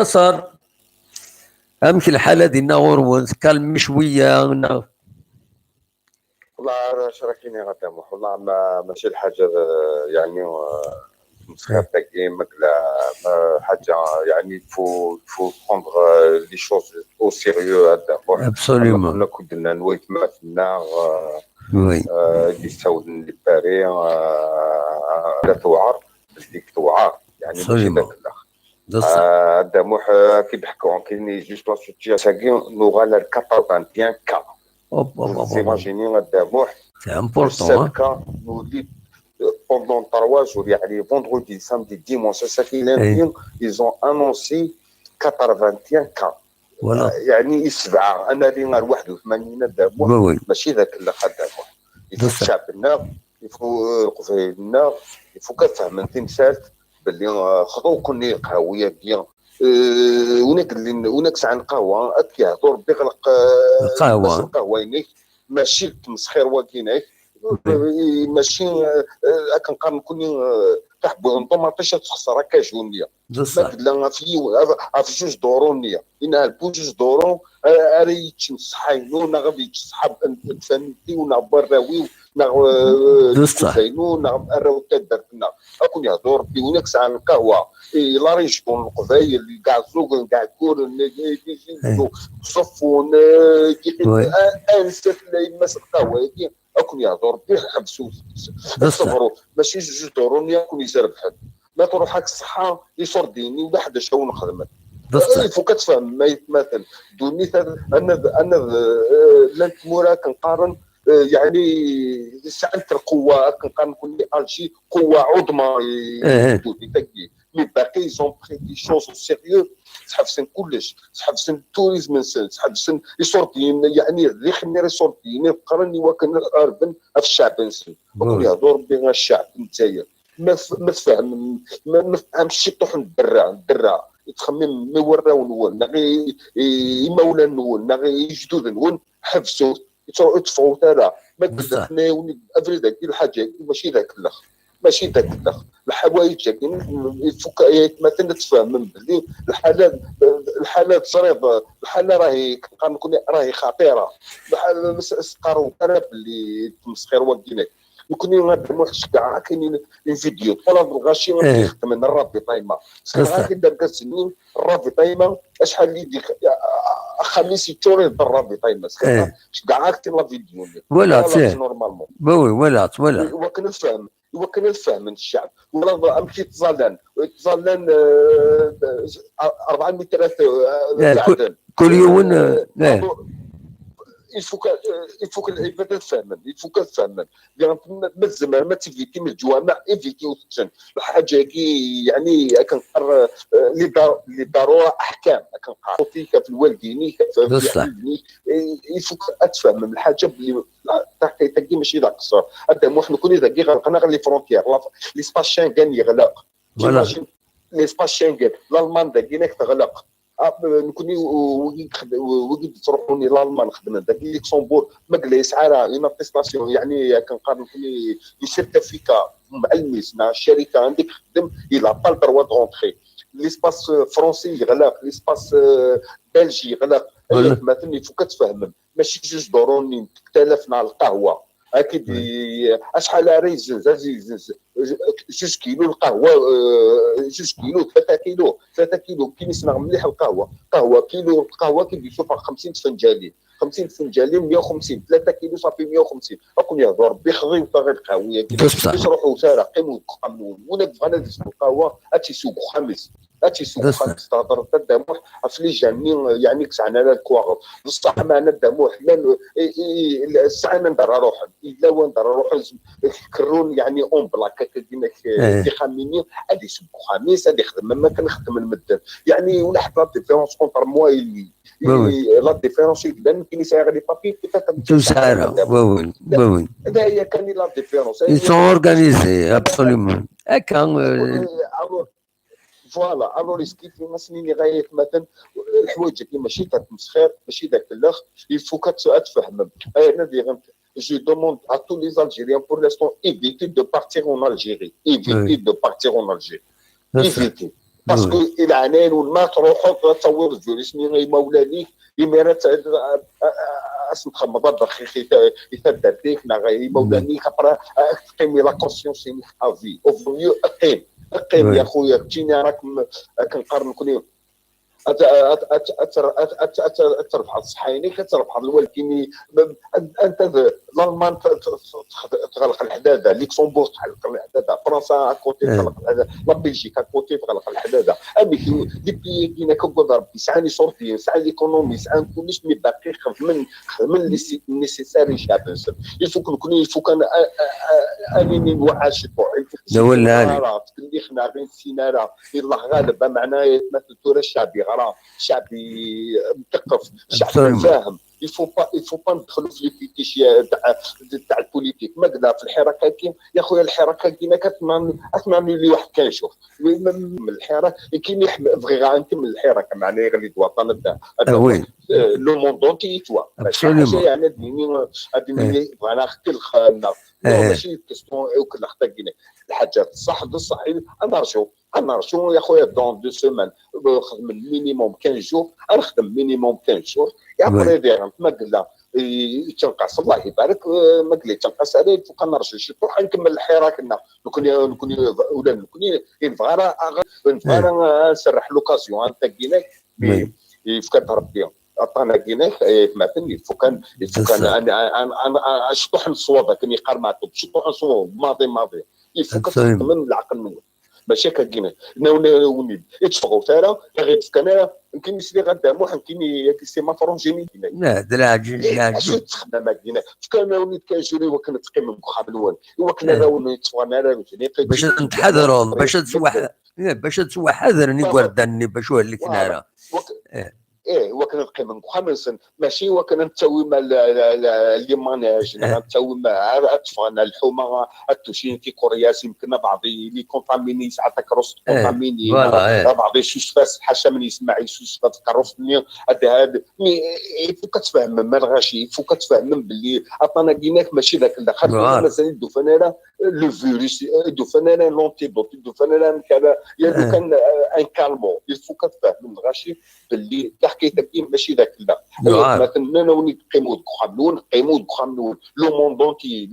صار امشي الحاله ديالنا غور كالمي شويه والله انا شاركيني غدا والله ماشي الحاجه يعني مسخر تاكي ماكلا حاجه يعني فو بروندغ لي شوز او سيريو هذا ابسوليومون. كنا كنا نويت ما في النار وي اللي ساود لي باري لا توعر بديك توعر يعني ماشي ذاك الاخ بصح هذا كي بيحكوا كاين جوست لا سيتياسيون نوغال 81 كا vous imaginez هذا سي plus 7 امبورطون. cas nous dit pendant 3 jours يعني vendredi samedi dimanche c'est ça qui lundi ils ont annoncé 81 cas ولا يعني السبعه انا اللي غير 81 دابا ماشي ذاك اللي خد دابا يفوق شعبنا يفوق قبيلنا يفوق كتفهم انت نسات باللي خذوا كوني قهويه بيان وناك ساعه القهوه كيهضر ربي خلق القهوه ماشي تمسخير واكينك ماشي كنقارن كوني كحبوا نظام فاش تخسر كاجونيه مثلا في جوج دورونيه انها البوجوج دورون اري تنصحينو نغبي تصحاب فهمتي ونعبراوي زينو نعبراو تدرنا اكون يهضر ربي هناك ساعه القهوه لا ريجون القبايل كاع الزوق كاع الكور صفون انسات الناس القهوه اكون يهضر ربي حبسوا صفروا ماشي جوج دورون يكون يسرب حد ما تروحك الصحه يصور ديني ولا حدا شاو نخدم فوق كتفهم مثلا دوني انا لانت مورا كنقارن يعني ساعه القوه كنقارن كل الجي قوه عظمى دوني تاكي مي باقي زون بري دي شوز سيريو تحبسن كلش تحبسن التوريزم تحبسن يصورتين يعني الريخ مير يصورتين قرني وكان اربن في الشعب نسل وكل يهضر بين الشعب نتايا ما تفهم ما فهمش شي طوح الدرا يتخمم ما وراو نول نغي مولا نول نغي جدود نول حبسوا يدفعوا ترى ما كذبنا افريد الحاجه ماشي ذاك الاخ ماشي ذاك الاخ الحوايج يفك مثلا تفهم من بلي الحالات صريضه الحاله راهي كنقول راهي خطيره بحال سقارو انا باللي تمسخير واكينك يكون غير واحد كاع كاينين الفيديو ولا الغاشي يخدم من الرابي طايمه غادي دابا سنين الرابي طايمه شحال اللي ديك خميس يتوري الرابي طايمه كاع كاين لا فيديو ولا نورمالمون ولا وكان الفهم من الشعب ولا امشي تظلن 4 متر كل يوم يفوك العباد تفهمن بالزمان ما تفيتي من الجوامع ايفيتي وتسن الحاجه كي يعني كنقر لي ضروره احكام كنقر في الوالدين في يفوك تفهم من الحاجه بلي تاكي ماشي ذاك الصور هذا حنا كنا ذاكي غنقنا غير لي فرونتيير لي سباس شنغن يغلق لي سباس شنغن الالمان داكينك تغلق نكوني وجد تروحوني لالمان نخدم داك ليكسمبور مجلس عاره اون اتيستاسيون يعني كنقارن كوني سيرتيفيكا معلميس مع الشركه عندك خدم الى با الدروا دونطري ليسباس فرونسي يغلق ليسباس بلجي يغلق مثلا يفوك تفهم ماشي جوج دوروني تكتلفنا على القهوه اكيد شحال ريز جوج كيلو القهوه جوج كيلو 3 كيلو كي نسمع مليح قهوه كيلو القهوه كيشوفها 50 فنجالين 50 فنجالين 150 3 كيلو صافي 150 اكون يهضر بخغي وطاغي القهويه يروحوا سارقين ويقمون ولا بغانا نسوق القهوه سوق خامس تهضر الدموح في لي جامين يعني كسعنا على الكواغ بصح معنا الدموح الساعه ندرى روحنا الا وندرى روحنا كرون يعني اون بلاك كدينا دي خاميني هادي سوق خامس هادي خدم ما كنخدم المدة يعني ولا حتى لا ديفيرونس كونتر موا لا ديفيرونس يبان كاين ساعه لي بابي تسعره وي هذا هي كاين لا ديفيرونس ils sont organisés absolument هكا فوالا الو ريسكي في سنين غايه مثلا الحوايج اللي ماشي تاع التمسخير ماشي ذاك الاخ يفوك تفهم انا دي je demande à tous les Algériens pour l'instant éviter de partir en Algérie éviter. باسكو الى عنان والما تروحوا تصور جوريسمي غي مولانيك يميرات اسم خمضات دقيقي يتدر ديك غي مولانيك ابرا تقيمي لا كونسيونس افي اوفيو اقيم يا خويا تجيني راك كنقارن كوني تربح الصحيني كتربح الوالدين انت الالمان تغلق الحداده ليكسمبورغ تغلق الحداده فرنسا كوتي تغلق الحداده لا بلجيكا كوتي تغلق الحداده امي دي بي كينا كوكو ربي ساعه صورتي ساعه ليكونومي ساعه كلش مي باقي من النيسيساري شعب يفوك نكون يفوك انا اني نوعاش ولا اللي خنا غير السيناره يلا غالبا معناه مثل الدور الشعبي غرا شعبي مثقف شعبي فاهم يفو با ندخلوا في البيتيش تاع البوليتيك ما قدا في الحركه كاين يا خويا الحركه كاينه كتمعني لي واحد كنشوف من الحركه كاين بغي نكمل الحركه معناه غير الوطن وي لو موندون كي توا ماشي يعني ادمي بغينا نختي الخالنا ماشي كيستون وكل خطا كاينه الحاجات الصح الصحيح نرجو يا خويا دون 2 سيمان نخدم مينيموم 15 جور نخدم مينيموم 15 جور يا بريدير ما قلنا تنقص الله يبارك ما قلي تنقص عليه فوق نرجع شي روح نكمل الحراك كنا نكون ولا نكون نفغارا نسرح لوكازيون انت كيناك يفكر ربي عطانا كيناك مثلا فوق انا شطوح نصوابه كني قرماتو شطوح نصواب ماضي يفوق تخدم العقل منه ماشي كاين نوني يتفقوا ترى غير كان يمكن يصير غدا مو يمكن يكسي ما فرونجيني لا دراج شو تخدم ماكينه كان نوني كنجري وكان تقيم مخابلون وكنا راوني تفوانا راه باش نتحذروا باش تسوى حذر نقردني باش هو اللي كنا وكان نقيم مخابلون ماشي وكان نتسوي مع اللي ماناج نتسوي مع اطفالنا الحومه التوشين في كوريا يمكن بعضي لي كونتاميني ساعتك روس كونتاميني بعضي شوش فاس حاشا من يسمع يشوش فاس كروسني هذا فوق تفهم ما الغاشي فوق تفهم باللي عطانا كيناك ماشي ذاك الاخر مازال الدفنانه لو فيروس الدفنانه لونتيبوت الدفنانه كان ان كالمو فوق تفهم الغاشي باللي حكيتك ماشي ذاك لا مثلا نوني قيموا خاملون لو موندونتي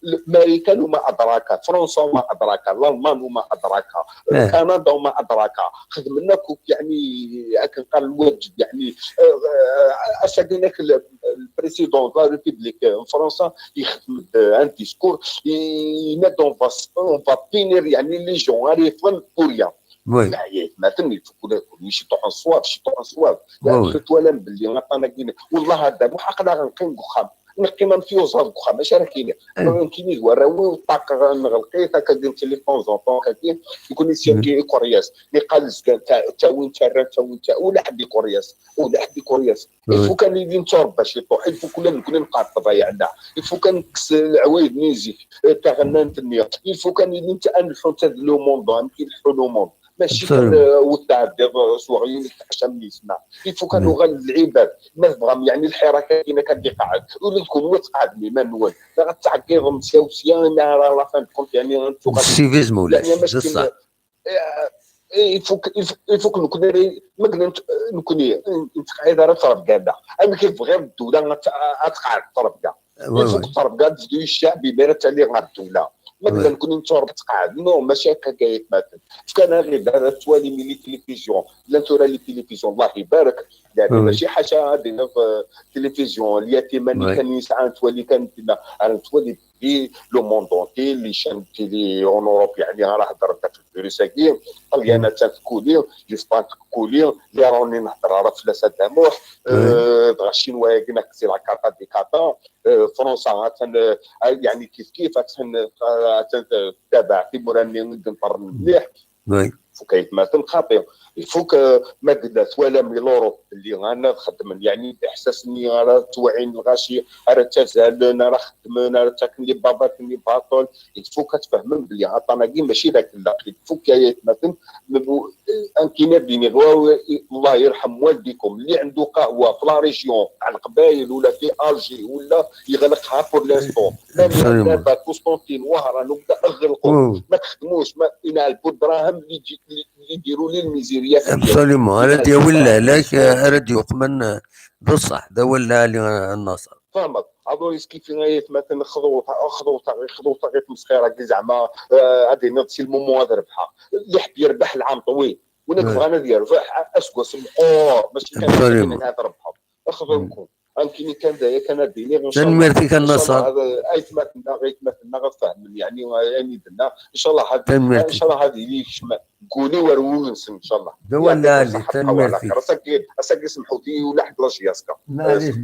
الامريكان وما ادراك فرنسا وما ادراك الالمان وما ادراك كندا وما ادراك خدمنا يعني كنقال الواجب يعني اشادينك البريسيدون لا ريبوبليك فرنسا يخدم ان ديسكور يناد اون فا بينير يعني لي جون غادي يفهم كوريا مثلا ماشي طوح صواب فتوالا باللي غطانا كاين والله هذا مو حقنا غنقيم كخام نقيم نفيوز هاد كخام ماشي راه كاين كاين ورا طاق نغلقيت هكا ندير تليفون زونطون كاين يكون لي سيركي كورياس اللي قال زكان تا وين ولا حد كورياس يفو كان اللي نتورب باش يطوح يفو كلنا نكون نقاط ضيعنا يفو كان نكس العوايد ميوزيك تاع غنان تنيا يفو كان اللي انت انحو تاع لو موندو يمكن نحو لو موند ماشي وتاع صغير عشان يسمع يفو كانوا غير العباد ما بغا يعني الحركه كاينه كدي قاعد ولا تكون وتقعد لي مانوال غتعقيهم مساوسيه راه لا فان كونت يعني غنفوق السيفيزم ولا بصح يفوك نكون ما قلنا نكون نتقعد راه طرب كاع اما كيف غير الدوله غتقعد طرب كاع يفوك طرب كاع تزيدو الشعب يبان عليه غير الدوله ما قلنا نكون نتورب تقعد نو ماشي هكا كاين مثلا كان غير هذا توالي من لي تلفزيون لا ترى لي تلفزيون الله يبارك يعني ماشي حاجه دينا في التلفزيون اليتيماني كان يسعى تولي كانت تولي في لو موندونتي لي شان تيلي اون اوروب يعني راه هضرت في الفيروس كاين طليانه تكولي جيسبان تكولي لي راني نهضر راه فلاس داموح الشينوا كنا كسي لا كاتا دي كاتا فرنسا يعني كيف تتابع في مراني نقدر مليح فوق يتماثل خاطئ يفوك ما قدرت ولا من لوروب اللي انا نخدم يعني باحساس اني راه توعين الغاشي راه تزال راه خدم راه تاكل لي بابا كني باطول يفوك تفهم بلي عطانا كي ماشي ذاك لا يفوك يتماثل كاين بيني الله يرحم والديكم اللي عنده قهوه في لا ريجيون تاع القبائل ولا في الجي ولا يغلقها بور لانستون دابا قسطنطين وهران وبدا اغلقوا ما تخدموش ما ينال الدراهم اللي يديروا لي الميزيريا في اليوم. ابسوليمون هذا ديال ولا لك راه يقمن بصح دا ولا لي النصر فهمت هادو كيف مثلا خذوا طريق مسخره كي زعما غادي نضسي المومو ربحها اللي حب يربح العام طويل ولا بغانا ديالو اسكو مقور باش كان من هذا ربحهم اخذوا لكم كاين كان دايا كان ديني ان شاء الله تنميرتك النصر هذا ايت مثلنا غفهم يعني درنا ان شاء الله هذه ان شاء الله هذه اللي قولي ورونس ان شاء الله ولا اللي تنميرتك راسك يسمحوا لي ولا حد لاش ياسكا معليش